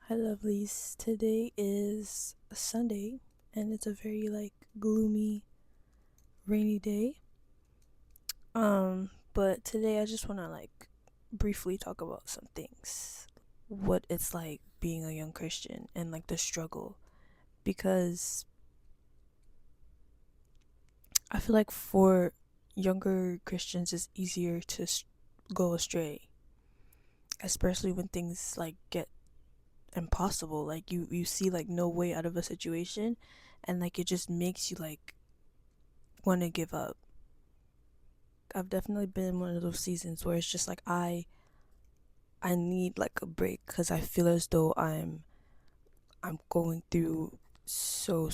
Hi lovelies. Today is Sunday and it's a very gloomy, rainy day. But today I just want to briefly talk about some things. What it's like being a young Christian and the struggle because I feel like for younger Christians it's easier to go astray, especially when things get impossible. You see no way out of a situation and it just makes you want to give up. I've definitely been in one of those seasons where it's just I need a break because I feel as though I'm going through so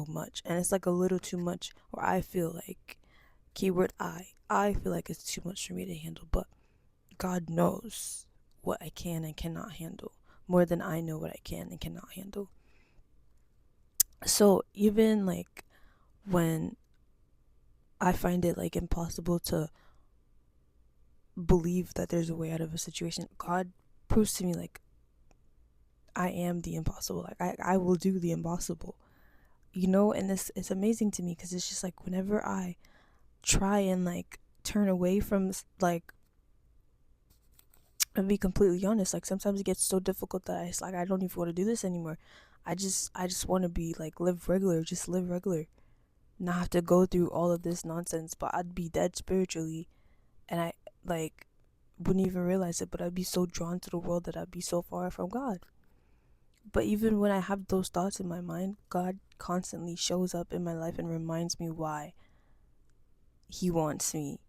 much, and it's a little too much. Or I feel keyword I feel like it's too much for me to handle, but God knows what I can and cannot handle more than I know what I can and cannot handle. So even when I find it impossible to believe that there's a way out of a situation, God proves to me I am the impossible. I will do the impossible. And this it's amazing to me because it's just whenever I try and turn away from and be completely honest, sometimes it gets so difficult that it's I don't even want to do this anymore. I just want to be live regular, just live regular, not have to go through all of this nonsense. But I'd be dead spiritually, and I wouldn't even realize it. But I'd be so drawn to the world that I'd be so far from God. But even when I have those thoughts in my mind, God constantly shows up in my life and reminds me why He wants me,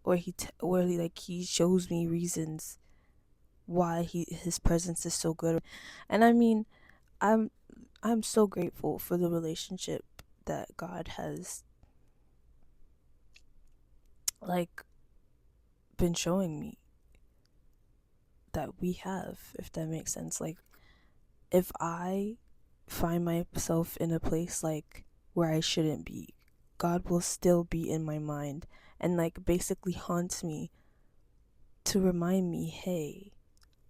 or he shows me reasons why His presence is so good. And I mean, I'm I'm so grateful for the relationship that God has like been showing me that we have, if that makes sense. If I find myself in a place where I shouldn't be, God will still be in my mind and basically haunts me to remind me, hey,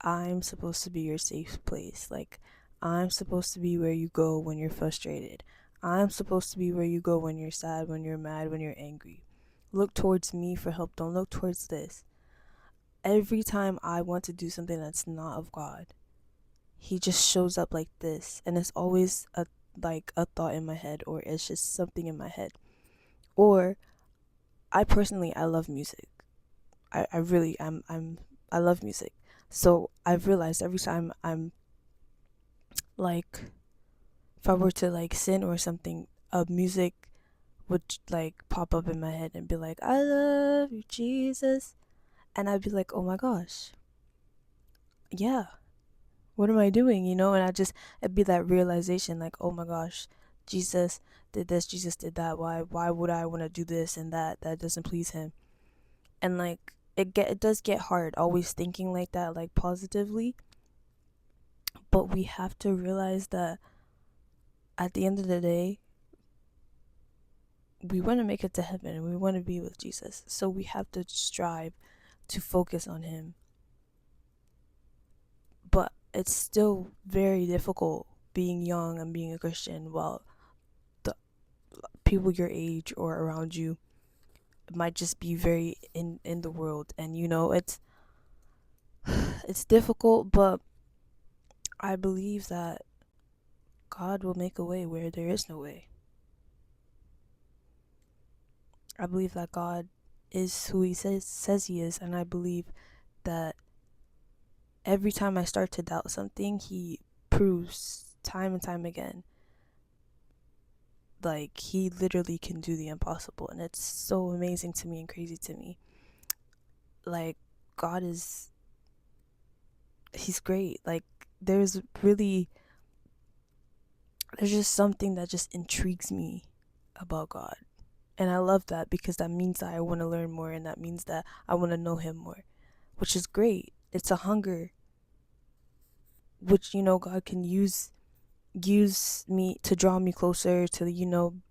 I'm supposed to be your safe place. I'm supposed to be where you go when you're frustrated. I'm supposed to be where you go when you're sad, when you're mad, when you're angry. Look towards me for help. Don't look towards this. Every time I want to do something that's not of God, He just shows up like this, and it's always a thought in my head, or it's just something in my head. Or I love music. I really I love music. So I've realized every time like if I were to sin or something, music would pop up in my head and be I love you, Jesus. And I'd be oh my gosh, yeah, what am I doing? And it'd be that realization oh my gosh, Jesus did this, Jesus did that. Why would I want to do this and that? That doesn't please Him. And it does get hard always thinking like that, positively. But we have to realize that at the end of the day, we want to make it to heaven and we want to be with Jesus. So we have to strive to focus on Him. But it's still very difficult being young and being a Christian while the people your age or around you might just be very in the world. And it's difficult, but I believe that God will make a way where there is no way. I believe that God is who He says He is, and I believe that every time I start to doubt something, He proves time and time again He literally can do the impossible, and it's so amazing to me and crazy to me. God is He's great. There's really there's just something that just intrigues me about God. And I love that because that means that I want to learn more, and that means that I want to know Him more, which is great. It's a hunger which God can use me to draw me closer to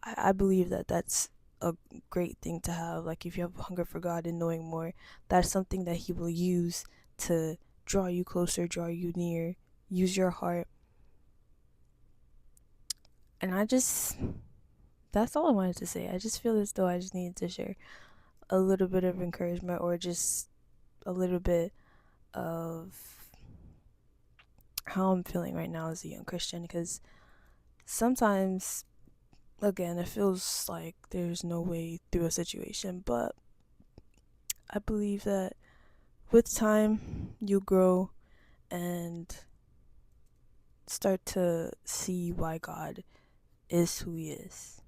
I believe that that's a great thing to have. If you have hunger for God and knowing more, that's something that He will use to draw you closer, draw you near, use your heart. And that's all I wanted to say. I just feel as though I just needed to share a little bit of encouragement, or just a little bit of how I'm feeling right now as a young Christian, because sometimes, again, it feels like there's no way through a situation, but I believe that with time you grow and start to see why God is who He is.